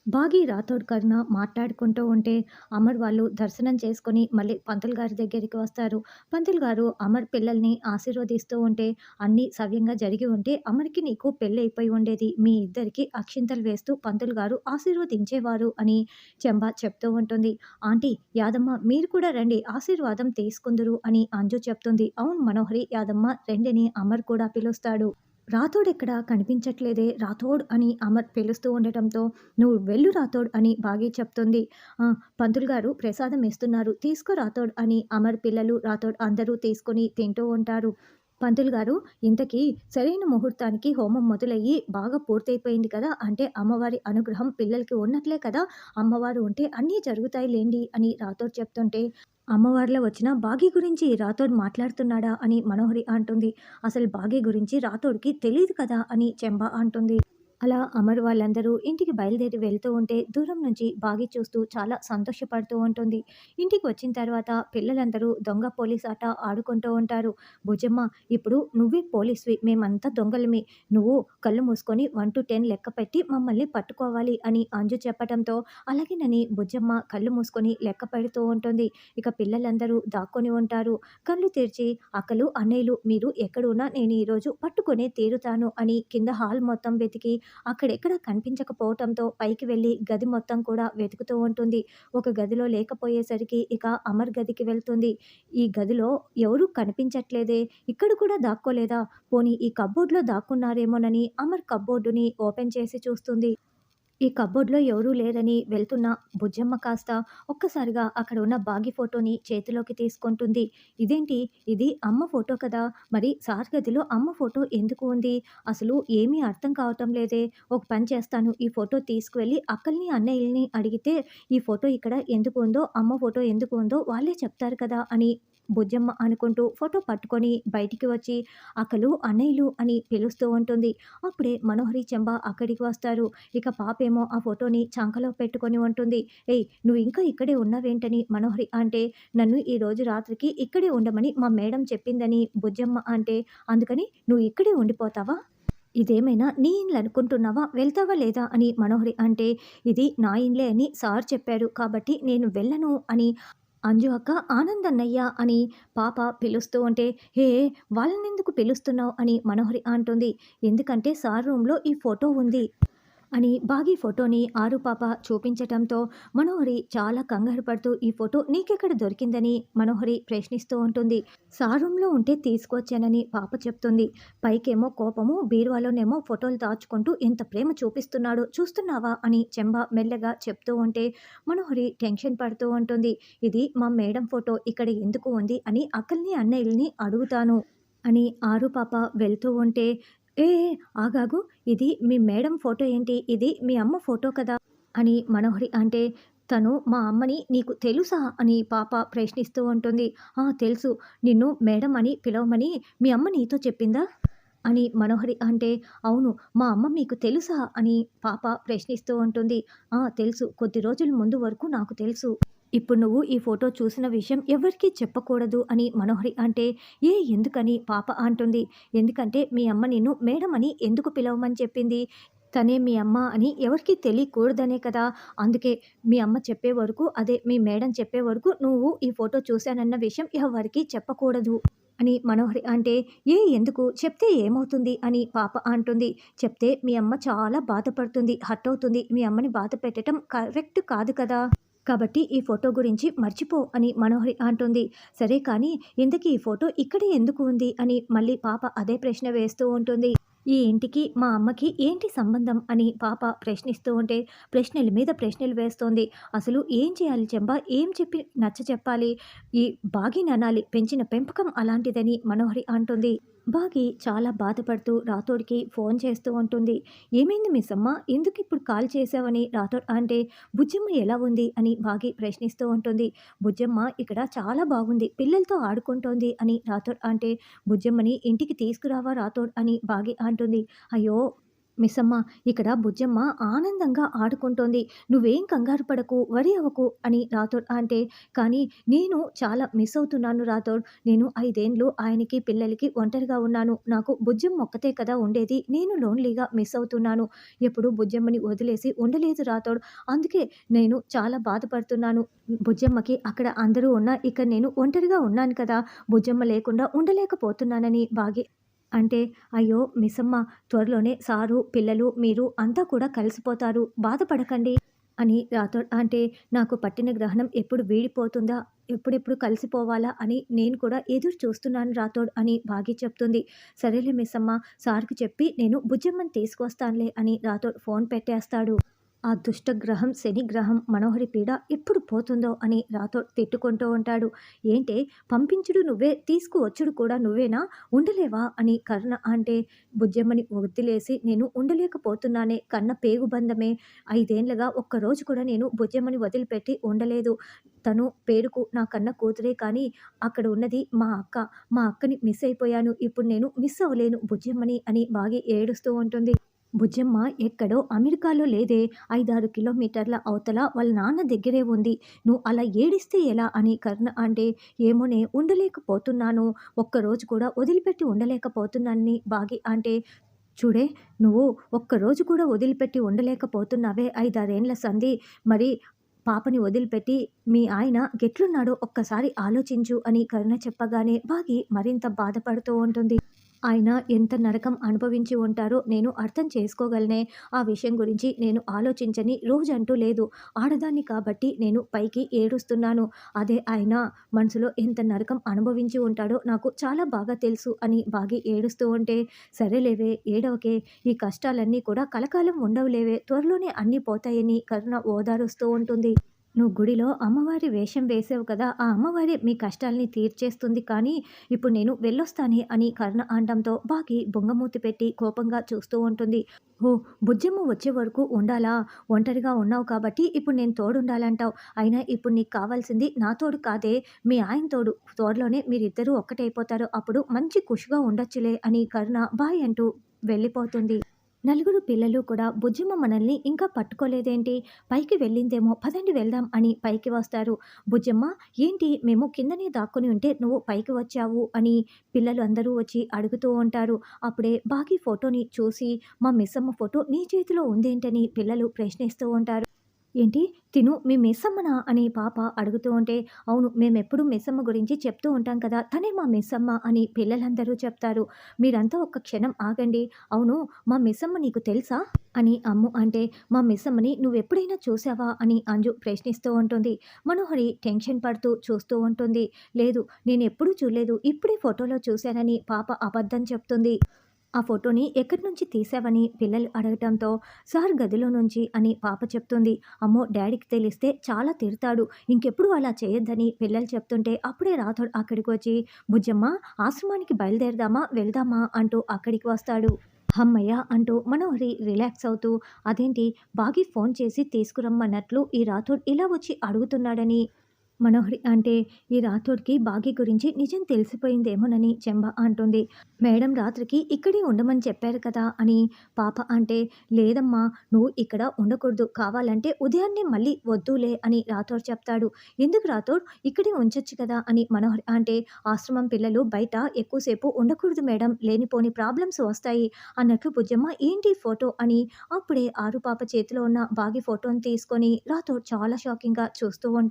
బాగి రాథోడ్ కరుణ మాట్లాడుకుంటూ ఉంటే, అమర్ వాళ్ళు దర్శనం చేసుకొని మళ్ళీ పంతులు గారి దగ్గరికి వస్తారు. పంతులు గారు అమర్ పిల్లల్ని ఆశీర్వదిస్తూ ఉంటే, "అన్నీ సవ్యంగా జరిగి ఉంటే అమర్‌కి నీకు పెళ్లయిపోయి ఉండేది. మీ ఇద్దరికీ అక్షింతలు వేస్తూ పంతులు గారు ఆశీర్వదించేవారు" అని చెంబ చెప్తూ ఉంటుంది. "ఆంటీ, యాదమ్మ మీరు కూడా రండి ఆశీర్వాదం తీసుకుందురు" అని అంజు చెప్తుంది. "అవును మనోహరి, యాదమ్మ రండని" అమర్ కూడా పిలుస్తాడు. రాథోడ్ ఎక్కడా కనిపించట్లేదే రాథోడ్ అని అమర్ పిలుస్తూ ఉండటంతో, "నువ్వు వెళ్ళు రాథోడ్" అని బాగి చెప్తుంది. పంతులు గారు ప్రసాదం ఇస్తున్నారు తీసుకో రాథోడ్ అని అమర్ పిల్లలు, రాథోడ్ అందరూ తీసుకొని తింటూ ఉంటారు. పంతులు గారు, ఇంతకీ సరైన ముహూర్తానికి హోమం మొదలయ్యి బాగా పూర్తయిపోయింది కదా! అంటే అమ్మవారి అనుగ్రహం పిల్లలకి ఉన్నట్లే కదా! అమ్మవారు ఉంటే అన్నీ జరుగుతాయి లెండి అని రాథోడ్ చెప్తుంటే, అమ్మవార్ల వచ్చిన బాగీ గురించి రాథోడ్ మాట్లాడుతున్నాడా అని మనోహరి అంటుంది. అసలు బాగీ గురించి రాథోడ్‌కి తెలీదు కదా అని చెంబ అంటుంది. అలా అమర్ వాళ్ళందరూ ఇంటికి బయలుదేరి వెళ్తూ ఉంటే దూరం నుంచి బాగి చూస్తూ చాలా సంతోషపడుతూ ఉంటుంది. ఇంటికి వచ్చిన తర్వాత పిల్లలందరూ దొంగ పోలీస్ ఆట ఆడుకుంటూ ఉంటారు. "భుజమ్మ, ఇప్పుడు నువ్వే పోలీస్‌వి, మేమంతా దొంగలమే. నువ్వు కళ్ళు మూసుకొని 1-10 లెక్క పెట్టి మమ్మల్ని పట్టుకోవాలి" అని అంజు చెప్పటంతో అలాగేనని బుజ్జమ్మ కళ్ళు మూసుకొని లెక్క పెడుతూ ఉంటుంది. ఇక పిల్లలందరూ దాక్కొని ఉంటారు. కళ్ళు తెరిచి, "అక్కలు, అన్నయ్యలు మీరు ఎక్కడున్నా నేను ఈరోజు పట్టుకొనే తీరుతాను" అని కింద హాల్ మొత్తం వెతికి అక్కడెక్కడ కనిపించకపోవటంతో పైకి వెళ్ళి గది మొత్తం కూడా వెతుకుతూ ఉంటుంది. ఒక గదిలో లేకపోయేసరికి ఇక అమర్ గదికి వెళ్తుంది. ఈ గదిలో ఎవరూ కనిపించట్లేదే, ఇక్కడ కూడా దాక్కోలేదా? పోనీ ఈ కప్‌బోర్డ్‌లో దాక్కున్నారేమోనని అమర్ కప్‌బోర్డుని ఓపెన్ చేసి చూస్తుంది. ఈ కప్‌బోర్డ్‌లో ఎవరూ లేరని వెళ్తున్న బుజ్జమ్మ కాస్త ఒక్కసారిగా అక్కడ ఉన్న బాగి ఫోటోని చేతిలోకి తీసుకుంటుంది. ఇదేంటి? ఇది అమ్మ ఫోటో కదా! మరి సార్ గదిలో అమ్మ ఫోటో ఎందుకు ఉంది? అసలు ఏమీ అర్థం కావటం లేదే! ఒక పని చేస్తాను. ఈ ఫోటో తీసుకువెళ్ళి అక్కల్ని, అన్నయ్యల్ని అడిగితే ఈ ఫోటో ఇక్కడ ఎందుకు ఉందో, అమ్మ ఫోటో ఎందుకు ఉందో వాళ్ళే చెప్తారు కదా! అని బుజ్జమ్మ అనుకుంటూ ఫోటో పట్టుకొని బయటికి వచ్చి అక్కలు, అన్నయ్యలు అని పిలుస్తూ ఉంటుంది. అప్పుడే మనోహరి, చెంబ అక్కడికి వస్తారు. ఇక పాపేమో ఆ ఫోటోని చంకలో పెట్టుకొని ఉంటుంది. "ఏయ్! నువ్వు ఇంకా ఇక్కడే ఉన్నావేంటని" మనోహరి అంటే, "నన్ను ఈరోజు రాత్రికి ఇక్కడే ఉండమని మా మేడం చెప్పిందని" బుజ్జమ్మ అంటే, "అందుకని నువ్వు ఇక్కడే ఉండిపోతావా? ఇదేమైనా నీ ఇల్లు అనుకుంటున్నావా? వెళ్తావా లేదా?" అని మనోహరి అంటే, "ఇది నా ఇల్లే అని సార్ చెప్పారు కాబట్టి నేను వెళ్ళను" అని అంజు అక్క, "ఆనంద్ అన్నయ్య" అని పాప పిలుస్తూ ఉంటే, "హే! వాళ్ళనెందుకు పిలుస్తున్నావు" అని మనోహరి అంటుంది. "ఎందుకంటే సార్ రూమ్‌లో ఈ ఫోటో ఉంది" అని బాగీ ఫోటోని ఆరు పాప చూపించటంతో మనోహరి చాలా కంగారు పడుతూ, "ఈ ఫోటో నీకెక్కడ దొరికిందని" మనోహరి ప్రశ్నిస్తూ ఉంటుంది. "సార్ రూమ్‌లో ఉంటే తీసుకొచ్చానని" పాప చెప్తుంది. పైకేమో కోపము, బీరువాలోనేమో ఫోటోలు దాచుకుంటూ ఎంత ప్రేమ చూపిస్తున్నాడో చూస్తున్నావా అని చెంబ మెల్లగా చెప్తూ ఉంటే మనోహరి టెన్షన్ పడుతూ ఉంటుంది. "ఇది మా మేడం ఫోటో ఇక్కడ ఎందుకు ఉంది అని అక్కల్ని, అన్నయ్యల్ని అడుగుతాను" అని ఆరు పాప వెళ్తూ ఉంటే, "ఏ ఏ ఆగాగు, ఇది మీ మేడం ఫోటో ఏంటి? ఇది మీ అమ్మ ఫోటో కదా!" అని మనోహరి అంటే, "తను మా అమ్మని నీకు తెలుసా?" అని పాప ప్రశ్నిస్తూ ఉంటుంది. "ఆ! తెలుసు. నిన్ను మేడం అని పిలవమని మీ అమ్మ నీతో చెప్పిందా?" అని మనోహరి అంటే, "అవును. మా అమ్మ మీకు తెలుసా?" అని పాప ప్రశ్నిస్తూ ఉంటుంది. "ఆ! తెలుసు. కొద్ది రోజుల ముందు వరకు నాకు తెలుసు. ఇప్పుడు నువ్వు ఈ ఫోటో చూసిన విషయం ఎవ్వరికీ చెప్పకూడదు" అని మనోహరి అంటే, ఎందుకని?" పాప అంటుంది. "ఎందుకంటే మీ అమ్మ నిన్ను మేడం అని ఎందుకు పిలవమని చెప్పింది? తనే మీ అమ్మ అని ఎవరికీ తెలియకూడదనే కదా! అందుకే మీ అమ్మ చెప్పే వరకు, అదే మీ మేడం చెప్పే వరకు నువ్వు ఈ ఫోటో చూశానన్న విషయం ఎవ్వరికీ చెప్పకూడదు" అని మనోహరి అంటే, ఎందుకు? చెప్తే ఏమవుతుంది?" అని పాప అంటుంది. "చెప్తే మీ అమ్మ చాలా బాధపడుతుంది, హర్ట్ అవుతుంది. మీ అమ్మని బాధ పెట్టటం కరెక్ట్ కాదు కదా! కాబట్టి ఈ ఫోటో గురించి మర్చిపో" అని మనోహరి అంటుంది. "సరే కానీ ఇంతకీ ఈ ఫోటో ఇక్కడే ఎందుకు ఉంది?" అని మళ్ళీ పాప అదే ప్రశ్న వేస్తూ ఉంటుంది. "ఈ ఇంటికి మా అమ్మకి ఏంటి సంబంధం?" అని పాప ప్రశ్నిస్తూ ఉంటే ప్రశ్నల మీద ప్రశ్నలు వేస్తోంది. "అసలు ఏం చేయాలి చెంబ? ఏం చెప్పి నచ్చచెప్పాలి? ఈ బాగీని అనాలి, పెంచిన పెంపకం అలాంటిదని" మనోహరి అంటుంది. బాగి చాలా బాధపడుతూ రాథోడ్‌కి ఫోన్ చేస్తూ ఉంటుంది. "ఏమైంది మిస్సమ్మ? ఎందుకిప్పుడు కాల్ చేశావని" రాథోడ్ అంటే, "బుజ్జమ్మ ఎలా ఉంది?" అని బాగి ప్రశ్నిస్తూ ఉంటుంది. "బుజ్జమ్మ ఇక్కడ చాలా బాగుంది. పిల్లలతో ఆడుకుంటోంది" అని రాథోడ్ అంటే, "బుజ్జమ్మని ఇంటికి తీసుకురావా రాథోడ్" అని బాగి అంటుంది. "అయ్యో! మిస్సమ్మ, ఇక్కడ బుజ్జమ్మ ఆనందంగా ఆడుకుంటోంది. నువ్వేం కంగారు పడకు, వరి అవ్వకు అని రాథోడ్ అంటే, కానీ నేను చాలా మిస్ అవుతున్నాను రాథోడ్. నేను 5 ఏండ్లు ఆయనకి, పిల్లలకి ఒంటరిగా ఉన్నాను. నాకు బుజ్జమ్మ ఒక్కతే కదా ఉండేది. నేను లోన్‌లీగా మిస్ అవుతున్నాను. ఎప్పుడు బుజ్జమ్మని వదిలేసి ఉండలేదు రాథోడ్. అందుకే నేను చాలా బాధపడుతున్నాను. బుజ్జమ్మకి అక్కడ అందరూ ఉన్నా, ఇక్కడ నేను ఒంటరిగా ఉన్నాను కదా! బుజ్జమ్మ లేకుండా ఉండలేకపోతున్నానని అంటే, "అయ్యో! మిస్సమ్మ, త్వరలోనే సారు, పిల్లలు, మీరు అంతా కూడా కలిసిపోతారు. బాధపడకండి" అని రాథోడ్ అంటే, నాకు పట్టిన గ్రహణం ఎప్పుడు వీడిపోతుందా? ఎప్పుడెప్పుడు కలిసిపోవాలా అని నేను కూడా ఎదురు చూస్తున్నాను రాథోడ్ అని చెప్తుంది. "సరేలే మిస్సమ్మ, సార్‌కి చెప్పి నేను బుజ్జమ్మని తీసుకొస్తానులే" అని రాథోడ్ ఫోన్ పెట్టేస్తాడు. ఆ దుష్టగ్రహం శనిగ్రహం మనోహరి పీడ ఎప్పుడు పోతుందో అని రాథోడ్ తిట్టుకుంటూ ఉంటాడు. ఏంటే, పంపించుడు నువ్వే, తీసుకువచ్చుడు కూడా నువ్వేనా? ఉండలేవా అని కరుణ అంటే, బుజ్జమ్మని వదిలేసి నేను ఉండలేకపోతున్నానే, కన్న పేగుబంధమే. 5 ఏండ్లుగా ఒక్కరోజు కూడా నేను బుజ్జమ్మని వదిలిపెట్టి ఉండలేదు. తను పేరుకు నా కన్న కూతురే కానీ అక్కడ ఉన్నది మా అక్క. మా అక్కని మిస్ అయిపోయాను. ఇప్పుడు నేను మిస్ అవ్వలేను బుజ్జమ్మని అని ఏడుస్తూ ఉంటుంది. బుజ్జమ్మ ఎక్కడో అమెరికాలో లేదే, 5, 6 కిలోమీటర్ల అవతల వాళ్ళ నాన్న దగ్గరే ఉంది. నువ్వు అలా ఏడిస్తే ఎలా అని కరుణ అంటే, ఏమోనే, ఉండలేకపోతున్నాను. ఒక్కరోజు కూడా వదిలిపెట్టి ఉండలేకపోతున్నానని అంటే, చూడే, నువ్వు ఒక్కరోజు కూడా వదిలిపెట్టి ఉండలేకపోతున్నావే, 5, 6 ఏండ్ల సంధి. మరి పాపని వదిలిపెట్టి మీ ఆయన గెట్లున్నాడో ఒక్కసారి ఆలోచించు అని కరుణ చెప్పగానే మరింత బాధపడుతూ ఉంటుంది. ఆయన ఎంత నరకం అనుభవించి ఉంటారో నేను అర్థం చేసుకోగలనే. ఆ విషయం గురించి నేను ఆలోచించని రోజంటూ లేదు. ఆడదాన్ని కాబట్టి నేను పైకి ఏడుస్తున్నాను. అదే ఆయన మనసులో ఎంత నరకం అనుభవించి ఉంటాడో నాకు చాలా బాగా తెలుసు అని ఏడుస్తూ ఉంటే, సరేలేవే, ఏడవకే, ఈ కష్టాలన్నీ కూడా కలకాలం ఉండవులేవే, త్వరలోనే అన్నీ పోతాయని కరుణ ఓదారుస్తూ ఉంటుంది. నువ్వు గుడిలో అమ్మవారి వేషం వేసావు కదా! ఆ అమ్మవారే మీ కష్టాల్ని తీర్చేస్తుంది కానీ, ఇప్పుడు నేను వెళ్ళొస్తానే అని కరుణ అనడంతో బొంగమూతి పెట్టి కోపంగా చూస్తూ ఉంటుంది. ఓహ్! బుజ్జమ్మ వచ్చే వరకు ఉండాలా? ఒంటరిగా ఉన్నావు కాబట్టి ఇప్పుడు నేను తోడుండాలంటావు. అయినా ఇప్పుడు నీకు కావాల్సింది నా తోడు కాదే, మీ ఆయన తోడు. త్వరలోనే మీరిద్దరూ ఒక్కటైపోతారు. అప్పుడు మంచి ఖుషిగా ఉండొచ్చులే అని కరుణ బాయ్ అంటూ వెళ్ళిపోతుంది. నలుగురు పిల్లలు కూడా బుజ్జిమ్మ మనల్ని ఇంకా పట్టుకోలేదేంటి? పైకి వెళ్ళిందేమో, పదండి వెళ్దాం అని పైకి వస్తారు. బుజ్జమ్మ, ఏంటి మేము కిందనే దాక్కుని ఉంటే నువ్వు పైకి వచ్చావు అని పిల్లలు అందరూ వచ్చి అడుగుతూ ఉంటారు. అప్పుడే ఫోటోని చూసి, మా మిస్సమ్మ ఫోటో నీ చేతిలో ఉందేంటని పిల్లలు ప్రశ్నిస్తూ ఉంటారు. ఏంటి, తిను మీ మెస్సమ్మనా అని పాప అడుగుతూ ఉంటే, అవును, మేమెప్పుడు మెస్సమ్మ గురించి చెప్తూ ఉంటాం కదా, తనే మా మెస్సమ్మ అని పిల్లలందరూ చెప్తారు. మీరంతా ఒక్క క్షణం ఆగండి. అవును, మా మెస్సమ్మ నీకు తెలుసా అని అమ్ము అంటే, మా మెస్సమ్మని నువ్వెప్పుడైనా చూసావా అని అంజు ప్రశ్నిస్తూ ఉంటుంది. మనోహరి టెన్షన్ పడుతూ చూస్తూ ఉంటుంది. లేదు, నేనెప్పుడూ చూడలేదు, ఇప్పుడే ఫోటోలో చూశానని పాప అబద్ధం చెప్తుంది. ఆ ఫోటోని ఎక్కడి నుంచి తీశావని పిల్లలు అడగటంతో, సార్ గదిలో నుంచి అని పాప చెప్తుంది. అమ్మో, డ్యాడీకి తెలిస్తే చాలా తిడతాడు, ఇంకెప్పుడు అలా చేయొద్దని పిల్లలు చెప్తుంటే, అప్పుడే రాథోడ్ అక్కడికి వచ్చి, బుజ్జమ్మ, ఆశ్రమానికి బయలుదేరదామా, వెళ్దామా అంటూ అక్కడికి వస్తాడు. హమ్మయ్య అంటూ మనోహరి రిలాక్స్ అవుతూ, అదేంటి, ఫోన్ చేసి తీసుకురమ్మన్నట్లు ఈ రాథోడ్ ఇలా వచ్చి అడుగుతున్నాడని మనోహరి అంటే, ఈ రాథోడ్‌కి గురించి నిజం తెలిసిపోయిందేమోనని చెంబ అంటుంది. మేడం రాత్రికి ఇక్కడే ఉండమని చెప్పారు కదా అని పాప అంటే, లేదమ్మా, నువ్వు ఇక్కడ ఉండకూడదు, కావాలంటే ఉదయాన్నే మళ్ళీ వద్దులే అని రాథోడ్ చెప్తాడు. ఎందుకు రాథోడ్, ఇక్కడే ఉంచొచ్చు కదా అని మనోహరి అంటే, ఆశ్రమం పిల్లలు బయట ఎక్కువసేపు ఉండకూడదు మేడం, లేనిపోని ప్రాబ్లమ్స్ వస్తాయి అన్నట్లు బుజ్జమ్మ ఏంటి ఫోటో అని అప్పుడే ఆరు పాప చేతిలో ఉన్న ఫోటోని తీసుకొని రాథోడ్ చాలా షాకింగ్‌గా చూస్తూ